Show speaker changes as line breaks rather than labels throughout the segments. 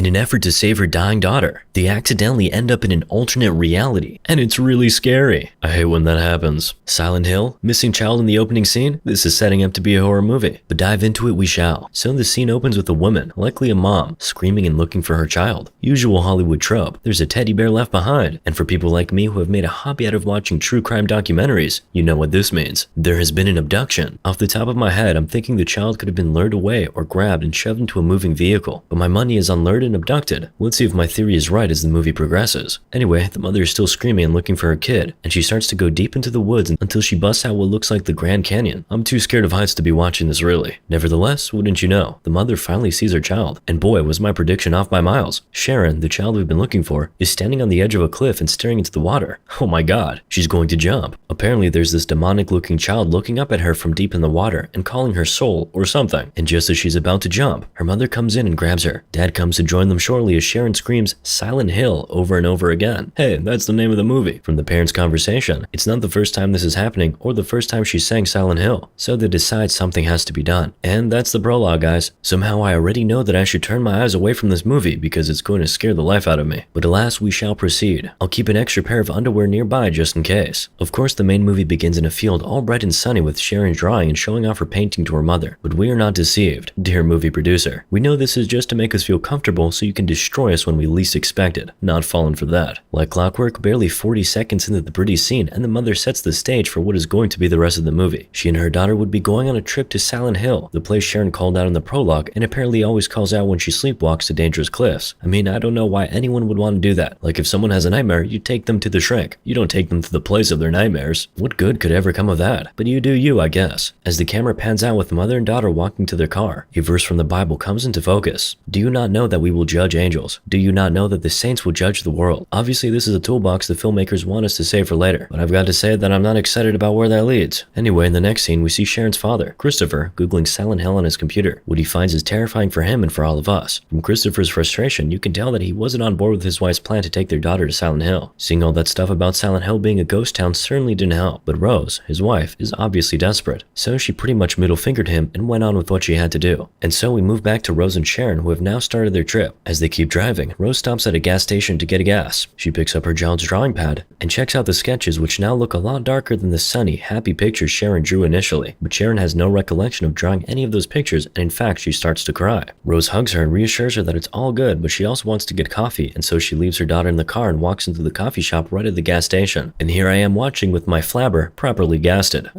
in an effort to save her dying daughter. They accidentally end up in an alternate reality, and it's really scary. I hate when that happens. Silent Hill, missing child in the opening scene? This is setting up to be a horror movie, but dive into it we shall. So the scene opens with a woman, likely a mom, screaming and looking for her child. Usual Hollywood trope, there's a teddy bear left behind, and for people like me who have made a hobby out of watching true crime documentaries, you know what this means. There has been an abduction. Off the top of my head, I'm thinking the child could have been lured away or grabbed and shoved into a moving vehicle, but my money is on lured and abducted. Let's see if my theory is right as the movie progresses. Anyway, the mother is still screaming and looking for her kid, and she starts to go deep into the woods until she busts out what looks like the Grand Canyon. I'm too scared of heights to be watching this really. Nevertheless, wouldn't you know, the mother finally sees her child, and boy was my prediction off by miles. Sharon, the child we've been looking for, is standing on the edge of a cliff and staring into the water. Oh my god, she's going to jump. Apparently there's this demonic looking child looking up at her from deep in the water and calling her soul or something, and just as she's about to jump, her mother comes in and grabs her. Dad comes to join them shortly as Sharon screams Silent Hill over and over again. Hey, that's the name of the movie. From the parents' conversation, it's not the first time this is happening or the first time she sang Silent Hill, so they decide something has to be done. And that's the prologue, guys. Somehow I already know that I should turn my eyes away from this movie because it's going to scare the life out of me. But alas, we shall proceed. I'll keep an extra pair of underwear nearby just in case. Of course, the main movie begins in a field all bright and sunny with Sharon drawing and showing off her painting to her mother. But we are not deceived, dear movie producer. We know this is just to make us feel comfortable so you can destroy us when we least expect it. Not falling for that. Like clockwork, barely 40 seconds into the pretty scene and the mother sets the stage for what is going to be the rest of the movie. She and her daughter would be going on a trip to Silent Hill, the place Sharon called out in the prologue and apparently always calls out when she sleepwalks to dangerous cliffs. I mean, I don't know why anyone would want to do that. Like if someone has a nightmare, you take them to the shrink. You don't take them to the place of their nightmares. What good could ever come of that? But you do you, I guess. As the camera pans out with mother and daughter walking to their car, a verse from the Bible comes into focus. Do you not know that we will judge angels? Do you not know that the saints will judge the world? Obviously, this is a toolbox the filmmakers want us to save for later, but I've got to say that I'm not excited about where that leads. Anyway, in the next scene, we see Sharon's father, Christopher, Googling Silent Hill on his computer. What he finds is terrifying for him and for all of us. From Christopher's frustration, you can tell that he wasn't on board with his wife's plan to take their daughter to Silent Hill. Seeing all that stuff about Silent Hill being a ghost town certainly didn't help, but Rose, his wife, is obviously desperate. So she pretty much middle-fingered him and went on with what she had to do. And so we move back to Rose and Sharon, who have now started their trip. As they keep driving, Rose stops at a gas station to get a gas. She picks up her child's drawing pad and checks out the sketches, which now look a lot darker than the sunny, happy pictures Sharon drew initially. But Sharon has no recollection of drawing any of those pictures, and in fact, she starts to cry. Rose hugs her and reassures her that it's all good, but she also wants to get coffee, and so she leaves her daughter in the car and walks into the coffee shop right at the gas station. And here I am watching with my flabber properly gasted.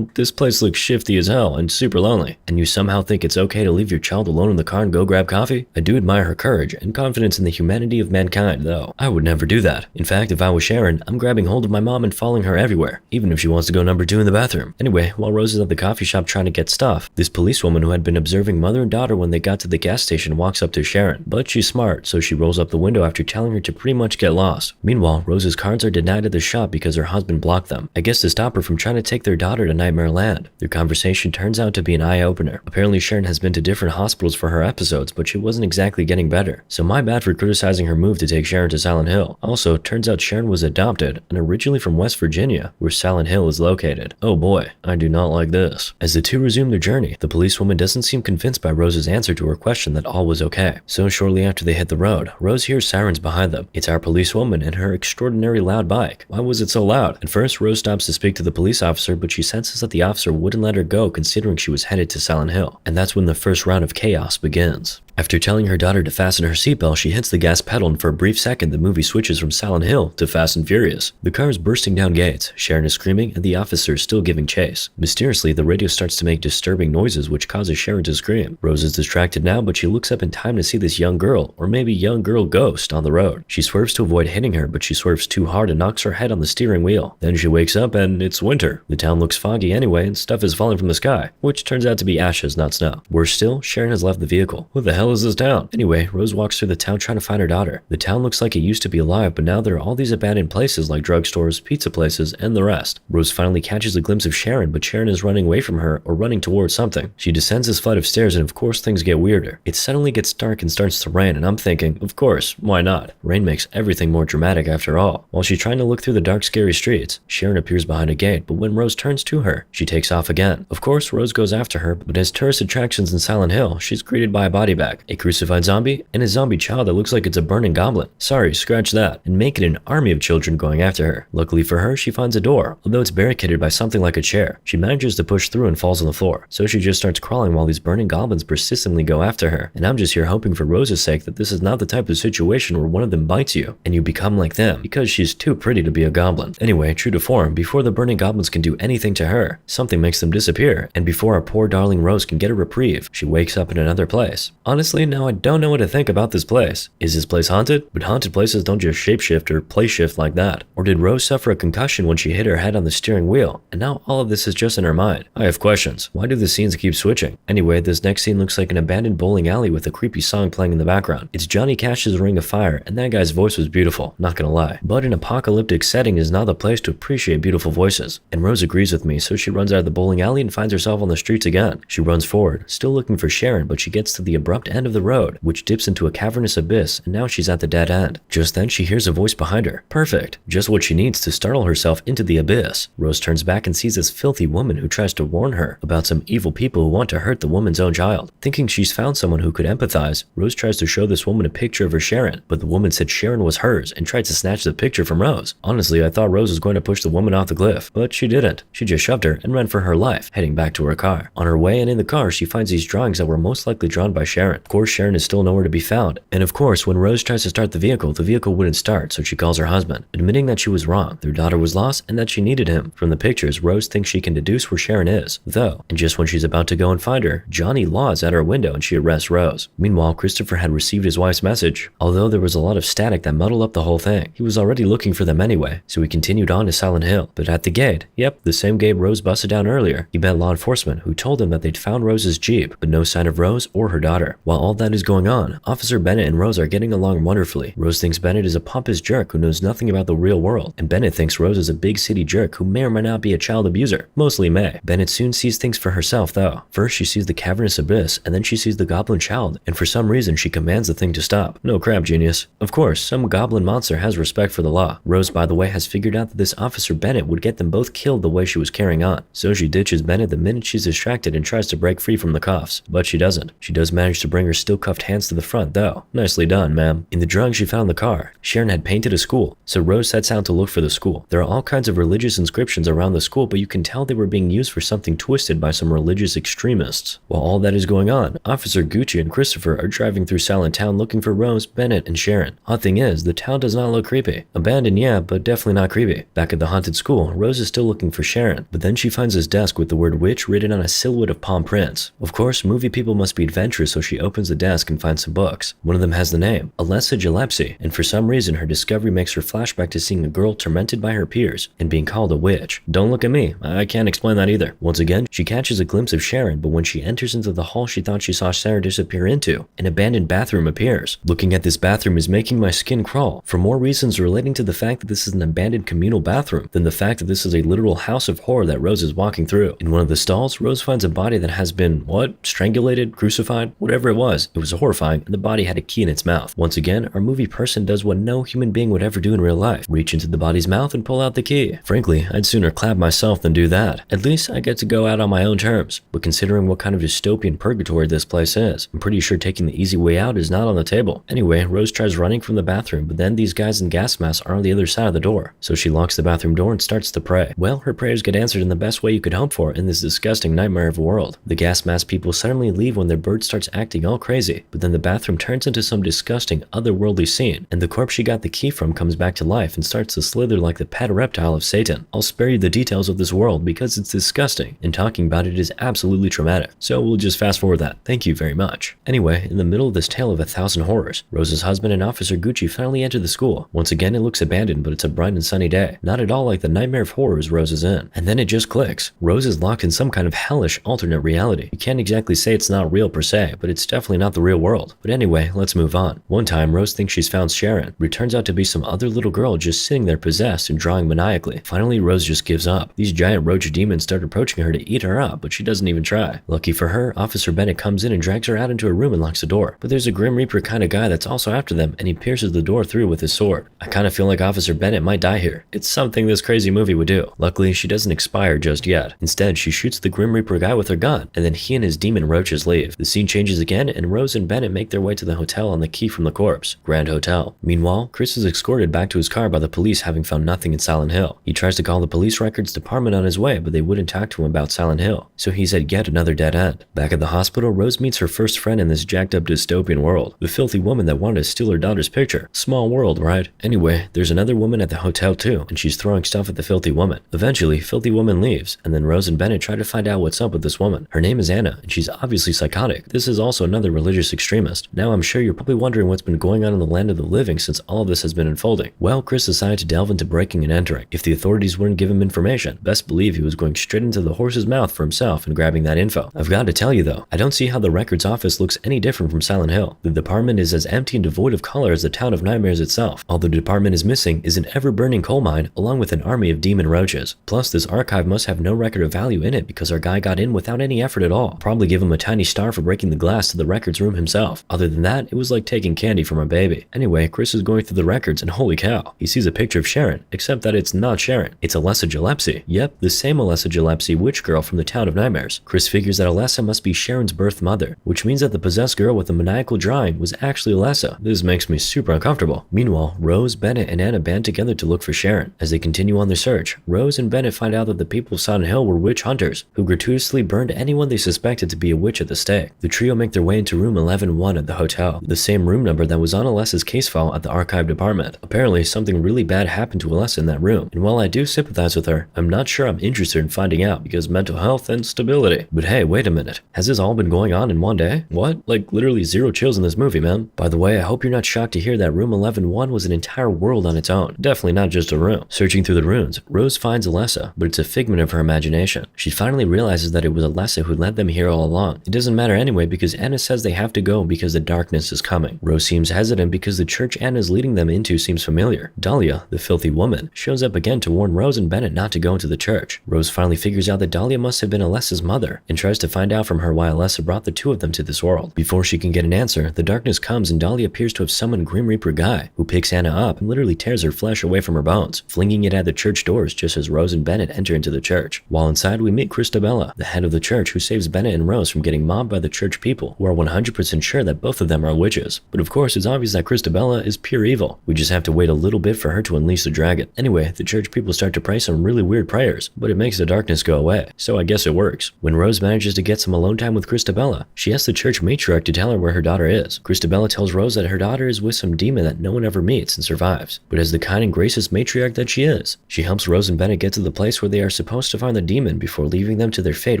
This place looks shifty as hell and super lonely, and you somehow think it's okay to leave your child alone in the car and go grab coffee? I do admire her courage and confidence in the humanity of mankind, though. I would never do that. In fact, if I was Sharon, I'm grabbing hold of my mom and following her everywhere, even if she wants to go number 2 in the bathroom. Anyway, while Rose is at the coffee shop trying to get stuff, this policewoman who had been observing mother and daughter when they got to the gas station walks up to Sharon. But she's smart, so she rolls up the window after telling her to pretty much get lost. Meanwhile, Rose's cards are denied at the shop because her husband blocked them. I guess to stop her from trying to take their daughter to Nightmare Land. Their conversation turns out to be an eye-opener. Apparently Sharon has been to different hospitals for her episodes, but she wasn't exactly getting better. So my bad for criticizing her move to take Sharon to Silent Hill. Also, turns out Sharon was adopted and originally from West Virginia, where Silent Hill is located. Oh boy, I do not like this. As the two resume their journey, the policewoman doesn't seem convinced by Rose's answer to her question that all was okay. So shortly after they hit the road, Rose hears sirens behind them. It's our policewoman and her extraordinary loud bike. Why was it so loud? At first, Rose stops to speak to the police officer, but she senses that the officer wouldn't let her go considering she was headed to Silent Hill. And that's when the first round of chaos begins. After telling her daughter to fasten her seatbelt, she hits the gas pedal, and for a brief second, the movie switches from Silent Hill to Fast and Furious. The car is bursting down gates, Sharon is screaming, and the officer is still giving chase. Mysteriously, the radio starts to make disturbing noises, which causes Sharon to scream. Rose is distracted now, but she looks up in time to see this young girl, or maybe young girl ghost, on the road. She swerves to avoid hitting her, but she swerves too hard and knocks her head on the steering wheel. Then she wakes up, and it's winter. The town looks foggy anyway, and stuff is falling from the sky, which turns out to be ashes, not snow. Worse still, Sharon has left the vehicle. What the hell is this town? Anyway, Rose walks through the town trying to find her daughter. The town looks like it used to be alive, but now there are all these abandoned places like drugstores, pizza places, and the rest. Rose finally catches a glimpse of Sharon, but Sharon is running away from her or running towards something. She descends this flight of stairs, and of course things get weirder. It suddenly gets dark and starts to rain, and I'm thinking, of course, why not? Rain makes everything more dramatic after all. While she's trying to look through the dark, scary streets, Sharon appears behind a gate, but when Rose turns to her, she takes off again. Of course, Rose goes after her, but as tourist attractions in Silent Hill, she's greeted by a body bag. bag, a crucified zombie, and a zombie child that looks like it's a burning goblin. Sorry, scratch that. And make it an army of children going after her. Luckily for her, she finds a door, although it's barricaded by something like a chair. She manages to push through and falls on the floor, so she just starts crawling while these burning goblins persistently go after her. And I'm just here hoping for Rose's sake that this is not the type of situation where one of them bites you, and you become like them, because she's too pretty to be a goblin. Anyway, true to form, before the burning goblins can do anything to her, something makes them disappear, and before our poor darling Rose can get a reprieve, she wakes up in another place. Honestly, now I don't know what to think about this place. Is this place haunted? But haunted places don't just shapeshift or place shift like that. Or did Rose suffer a concussion when she hit her head on the steering wheel, and now all of this is just in her mind? I have questions. Why do the scenes keep switching? Anyway, this next scene looks like an abandoned bowling alley with a creepy song playing in the background. It's Johnny Cash's Ring of Fire, and that guy's voice was beautiful, not gonna lie. But an apocalyptic setting is not the place to appreciate beautiful voices. And Rose agrees with me, so she runs out of the bowling alley and finds herself on the streets again. She runs forward, still looking for Sharon, but she gets to the abrupt end of the road, which dips into a cavernous abyss, and now she's at the dead end. Just then, she hears a voice behind her. Perfect. Just what she needs to startle herself into the abyss. Rose turns back and sees this filthy woman who tries to warn her about some evil people who want to hurt the woman's own child. Thinking she's found someone who could empathize, Rose tries to show this woman a picture of her Sharon, but the woman said Sharon was hers and tried to snatch the picture from Rose. Honestly, I thought Rose was going to push the woman off the cliff, but she didn't. She just shoved her and ran for her life, heading back to her car. On her way and in the car, she finds these drawings that were most likely drawn by Sharon. Of course, Sharon is still nowhere to be found. And of course, when Rose tries to start the vehicle wouldn't start, so she calls her husband, admitting that she was wrong. Their daughter was lost and that she needed him. From the pictures, Rose thinks she can deduce where Sharon is, though, and just when she's about to go and find her, Johnny Law is at her window and she arrests Rose. Meanwhile, Christopher had received his wife's message. Although there was a lot of static that muddled up the whole thing, he was already looking for them anyway, so he continued on to Silent Hill. But at the gate, yep, the same gate Rose busted down earlier, he met law enforcement who told him that they'd found Rose's Jeep, but no sign of Rose or her daughter. While all that is going on, Officer Bennett and Rose are getting along wonderfully. Rose thinks Bennett is a pompous jerk who knows nothing about the real world, and Bennett thinks Rose is a big city jerk who may or may not be a child abuser. Mostly may. Bennett soon sees things for herself though. First she sees the cavernous abyss, and then she sees the goblin child, and for some reason she commands the thing to stop. No crap, genius. Of course, some goblin monster has respect for the law. Rose, by the way, has figured out that this Officer Bennett would get them both killed the way she was carrying on, so she ditches Bennett the minute she's distracted and tries to break free from the cuffs. But she doesn't. She does manage to bring her still cuffed hands to the front though. Nicely done, ma'am. In the drawing she found in the car, Sharon had painted a school, so Rose sets out to look for the school. There are all kinds of religious inscriptions around the school, but you can tell they were being used for something twisted by some religious extremists. While all that is going on, Officer Gucci and Christopher are driving through Silent Town looking for Rose, Bennett, and Sharon. Odd thing is, the town does not look creepy. Abandoned, yeah, but definitely not creepy. Back at the haunted school, Rose is still looking for Sharon, but then she finds this desk with the word witch written on a silhouette of palm prints. Of course, movie people must be adventurous, so she opens the desk and finds some books. One of them has the name, Alessa Gillespie, and for some reason her discovery makes her flashback to seeing a girl tormented by her peers and being called a witch. Don't look at me, I can't explain that either. Once again, she catches a glimpse of Sharon, but when she enters into the hall she thought she saw Sarah disappear into, an abandoned bathroom appears. Looking at this bathroom is making my skin crawl, for more reasons relating to the fact that this is an abandoned communal bathroom than the fact that this is a literal house of horror that Rose is walking through. In one of the stalls, Rose finds a body that has been, strangulated, crucified, whatever it was horrifying, and the body had a key in its mouth. Once again, our movie person does what no human being would ever do in real life, reach into the body's mouth and pull out the key. Frankly, I'd sooner clap myself than do that. At least I get to go out on my own terms, but considering what kind of dystopian purgatory this place is, I'm pretty sure taking the easy way out is not on the table. Anyway, Rose tries running from the bathroom, but then these guys in gas masks are on the other side of the door, so she locks the bathroom door and starts to pray. Well, her prayers get answered in the best way you could hope for in this disgusting nightmare of a world. The gas mask people suddenly leave when their bird starts acting all crazy, but then the bathroom turns into some disgusting otherworldly scene, and the corpse she got the key from comes back to life and starts to slither like the pet reptile of Satan. I'll spare you the details of this world because it's disgusting, and talking about it is absolutely traumatic, so we'll just fast forward that. Thank you very much. Anyway, in the middle of this tale of 1,000 horrors, Rose's husband and Officer Gucci finally enter the school. Once again, it looks abandoned, but it's a bright and sunny day. Not at all like the nightmare of horrors Rose is in. And then it just clicks. Rose is locked in some kind of hellish alternate reality. You can't exactly say it's not real per se, but it's definitely not the real world. But anyway, let's move on. One time, Rose thinks she's found Sharon, but it turns out to be some other little girl just sitting there possessed and drawing maniacally. Finally, Rose just gives up. These giant roach demons start approaching her to eat her up, but she doesn't even try. Lucky for her, Officer Bennett comes in and drags her out into a room and locks the door. But there's a Grim Reaper kind of guy that's also after them, and he pierces the door through with his sword. I kind of feel like Officer Bennett might die here. It's something this crazy movie would do. Luckily, she doesn't expire just yet. Instead, she shoots the Grim Reaper guy with her gun, and then he and his demon roaches leave. The scene changes again, Bennett and Rose and Bennett make their way to the hotel on the key from the corpse, Grand Hotel. Meanwhile, Chris is escorted back to his car by the police, having found nothing in Silent Hill. He tries to call the police records department on his way, but they wouldn't talk to him about Silent Hill, so he's at yet another dead end. Back at the hospital, Rose meets her first friend in this jacked up dystopian world, the filthy woman that wanted to steal her daughter's picture. Small world, right? Anyway, there's another woman at the hotel too, and she's throwing stuff at the filthy woman. Eventually, filthy woman leaves, and then Rose and Bennett try to find out what's up with this woman. Her name is Anna, and she's obviously psychotic. This is also another religious extremist. Now I'm sure you're probably wondering what's been going on in the land of the living since all of this has been unfolding. Well, Chris decided to delve into breaking and entering. If the authorities wouldn't give him information, best believe he was going straight into the horse's mouth for himself and grabbing that info. I've got to tell you though, I don't see how the records office looks any different from Silent Hill. The department is as empty and devoid of color as the town of Nightmares itself. All the department is missing is an ever-burning coal mine along with an army of demon roaches. Plus, this archive must have no record of value in it because our guy got in without any effort at all. Probably give him a tiny star for breaking the glass to the records room himself. Other than that, it was like taking candy from a baby. Anyway, Chris is going through the records and holy cow, he sees a picture of Sharon, except that it's not Sharon. It's Alessa Gillespie. Yep, the same Alessa Gillespie witch girl from the town of Nightmares. Chris figures that Alessa must be Sharon's birth mother, which means that the possessed girl with the maniacal drawing was actually Alessa. This makes me super uncomfortable. Meanwhile, Rose, Bennett, and Anna band together to look for Sharon. As they continue on their search, Rose and Bennett find out that the people of Silent Hill were witch hunters who gratuitously burned anyone they suspected to be a witch at the stake. The trio make their way into room 11-1 at the hotel, the same room number that was on Alessa's case file at the archive department. Apparently, something really bad happened to Alessa in that room, and while I do sympathize with her, I'm not sure I'm interested in finding out because mental health and stability. But hey, wait a minute. Has this all been going on in one day? What? Like literally zero chills in this movie, man. By the way, I hope you're not shocked to hear that room 11-1 was an entire world on its own. Definitely not just a room. Searching through the ruins, Rose finds Alessa, but it's a figment of her imagination. She finally realizes that it was Alessa who led them here all along. It doesn't matter anyway because Anna says they have to go because the darkness is coming. Rose seems hesitant because the church Anna is leading them into seems familiar. Dahlia, the filthy woman, shows up again to warn Rose and Bennett not to go into the church. Rose finally figures out that Dahlia must have been Alessa's mother and tries to find out from her why Alessa brought the two of them to this world. Before she can get an answer, the darkness comes and Dahlia appears to have summoned Grim Reaper Guy, who picks Anna up and literally tears her flesh away from her bones, flinging it at the church doors just as Rose and Bennett enter into the church. While inside, we meet Christabella, the head of the church, who saves Bennett and Rose from getting mobbed by the church people, who are 100% sure that both of them are witches. But of course, it's obvious that Christabella is pure evil. We just have to wait a little bit for her to unleash the dragon. Anyway, the church people start to pray some really weird prayers, but it makes the darkness go away, so I guess it works. When Rose manages to get some alone time with Christabella, she asks the church matriarch to tell her where her daughter is. Christabella tells Rose that her daughter is with some demon that no one ever meets and survives, but as the kind and gracious matriarch that she is, she helps Rose and Bennett get to the place where they are supposed to find the demon before leaving them to their fate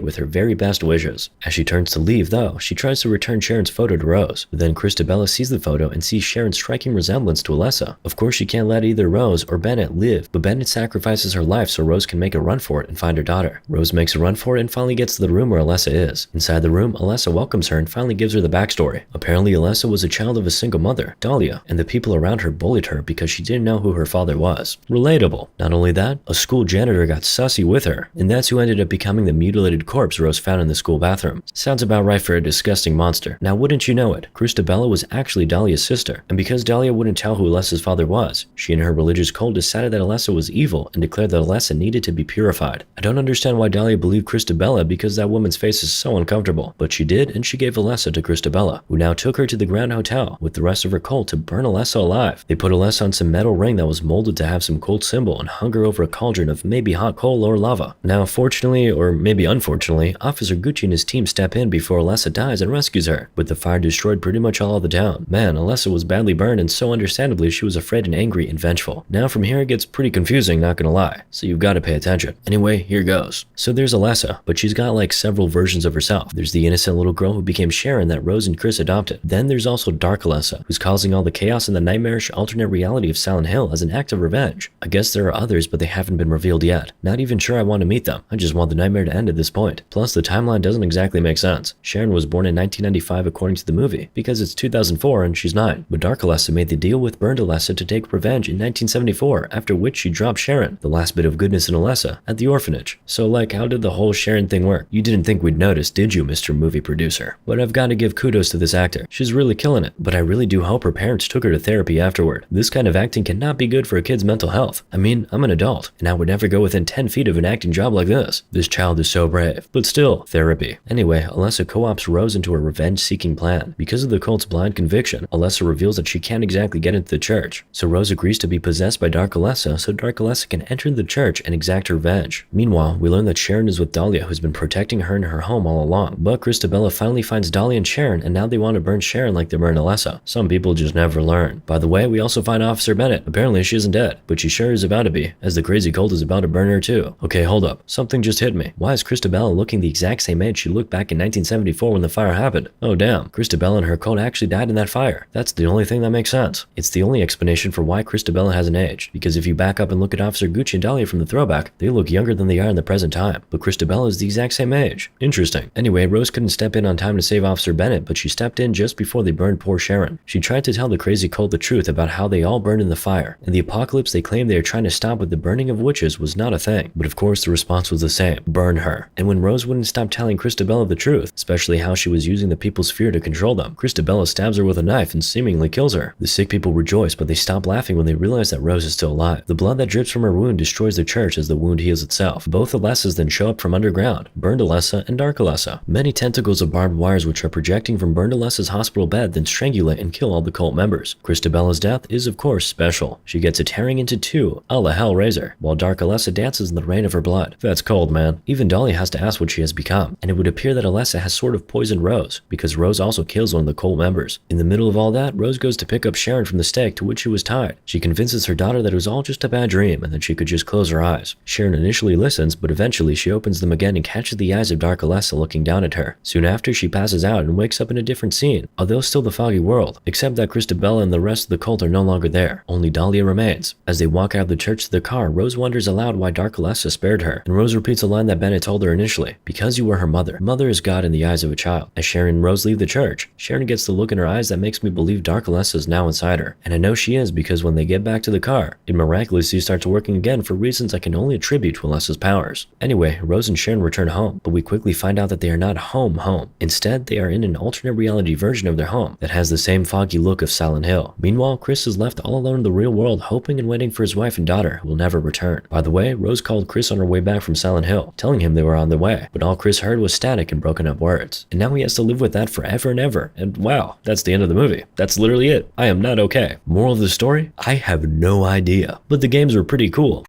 with her very best wishes. As she turns to leave though, she tries to return Sharon's photo to Rose, but then Christabella sees the photo and sees Sharon's striking resemblance to Alessa. Of course she can't let either Rose or Bennett live, but Bennett sacrifices her life so Rose can make a run for it and find her daughter. Rose makes a run for it and finally gets to the room where Alessa is. Inside the room, Alessa welcomes her and finally gives her the backstory. Apparently Alessa was a child of a single mother, Dahlia, and the people around her bullied her because she didn't know who her father was. Relatable. Not only that, a school janitor got sussy with her, and that's who ended up becoming the mutilated corpse Rose found in the school bathroom. Sounds about right for a disgusting monster. Now wouldn't you know it, Christabella was actually Dahlia's sister, and because Dahlia wouldn't tell who Alessa's father was, she and her religious cult decided that Alessa was evil and declared that Alessa needed to be purified. I don't understand why Dahlia believed Christabella because that woman's face is so uncomfortable, but she did, and she gave Alessa to Christabella, who now took her to the Grand Hotel with the rest of her cult to burn Alessa alive. They put Alessa on some metal ring that was molded to have some cult symbol and hung her over a cauldron of maybe hot coal or lava. Now fortunately, or maybe unfortunately, Officer Gucci and his team step in before Alessa dies and rescues her, but the fire destroyed pretty much all of the town. Man, Alessa was badly burned and so understandably she was afraid and angry and vengeful. Now from here it gets pretty confusing, not gonna lie, so you've got to pay attention. Anyway, here goes. So there's Alessa, but she's got like several versions of herself. There's the innocent little girl who became Sharon that Rose and Chris adopted. Then there's also Dark Alessa, who's causing all the chaos in the nightmarish alternate reality of Silent Hill as an act of revenge. I guess there are others, but they haven't been revealed yet. Not even sure I want to meet them. I just want the nightmare to end at this point. Plus, the timeline doesn't exactly make sense. Sharon was born in 1995 according to the movie, because it's 2004 and she's 9. But Dark Alessa made the deal with Burned Alessa to take revenge in 1974, after which she dropped Sharon, the last bit of goodness in Alessa, at the orphanage. So like, how did the whole Sharon thing work? You didn't think we'd notice, did you, Mr. Movie Producer? But I've got to give kudos to this actor. She's really killing it, but I really do hope her parents took her to therapy afterward. This kind of acting cannot be good for a kid's mental health. I mean, I'm an adult, and I would never go within 10 feet of an acting job like this. This child is so brave. But still, therapy. Anyway, Alessa co-ops Rose into her revenge-seeking plan. Because of the cult's blind conviction, Alessa reveals that she can't exactly get into the church. So Rose agrees to be possessed by Dark Alessa so Dark Alessa can enter the church and exact revenge. Meanwhile, we learn that Sharon is with Dahlia, who's been protecting her in her home all along. But Christabella finally finds Dahlia and Sharon, and now they want to burn Sharon like they burned Alessa. Some people just never learn. By the way, we also find Officer Bennett. Apparently she isn't dead, but she sure is about to be, as the crazy cult is about to burn her too. Okay, hold up. Something just hit me. Why is Christabella looking the exact same age she looked back in 1974 when the fire happened? Oh damn, Christabella and her cult actually died in that fire. That's the only thing that makes sense. It's the only explanation for why Christabella hasn't aged, because if you back up and look at Officer Gucci and Dahlia from the throwback, they look younger than they are in the present time, but Christabella is the exact same age. Interesting. Anyway, Rose couldn't step in on time to save Officer Bennett, but she stepped in just before they burned poor Sharon. She tried to tell the crazy cult the truth about how they all burned in the fire, and the apocalypse they claimed they are trying to stop with the burning of witches was not a thing. But of course the response was the same: burn her. And when Rose wouldn't stop telling Christabella the truth, especially how she was using the people's fear to control them, Christabella stabs her with a knife and seemingly kills her. The sick people rejoice, but they stop laughing when they realize that Rose is still alive. The blood that drips from her wound destroys the church as the wound heals itself. Both Alessas then show up from underground: burned Alessa and Dark Alessa. Many tentacles of barbed wires which are projecting from burned Alessa's hospital bed then strangulate and kill all the cult members. Christabella's death is of course special. She gets it tearing into two, a la Hellraiser, while Dark Alessa dances in the rain of her blood. That's cold, man. Even Dahlia has to ask what she has become, and it would appear that Alessa has sort of poisoned Rose, because Rose also kills one of the cult members. In the middle of all that, Rose goes to pick up Sharon from the stake to which she was tied. She convinces her daughter that it was all just a bad dream and that she could just close her eyes. Sharon initially listens, but eventually she opens them again and catches the eyes of Dark Alessa looking down at her. Soon after, she passes out and wakes up in a different scene, although still the foggy world, except that Christabella and the rest of the cult are no longer there. Only Dahlia remains. As they walk out of the church to the car, Rose wonders aloud why Dark Alessa spared her, and Rose repeats a line that Bennett told her initially: because you were her mother. Mother is God in the eyes of a child. As Sharon and Rose leave the church, Sharon gets the look in her eyes that makes me believe Dark Alessa is now inside her. And I know she is because when they get back to the car, it miraculously starts working again for reasons I can only attribute to Alessa's powers. Anyway, Rose and Sharon return home, but we quickly find out that they are not home. Instead, they are in an alternate reality version of their home that has the same foggy look of Silent Hill. Meanwhile, Chris is left all alone in the real world, hoping and waiting for his wife and daughter who will never return. By the way, Rose called Chris on her way back from Silent Hill, telling him they were on their way, but all Chris heard was static and broken up words. And now he has to live with that forever and ever. And wow, that's the end of the movie. That's literally it. I am not okay. Moral of the story? I have no idea. But the games were pretty cool.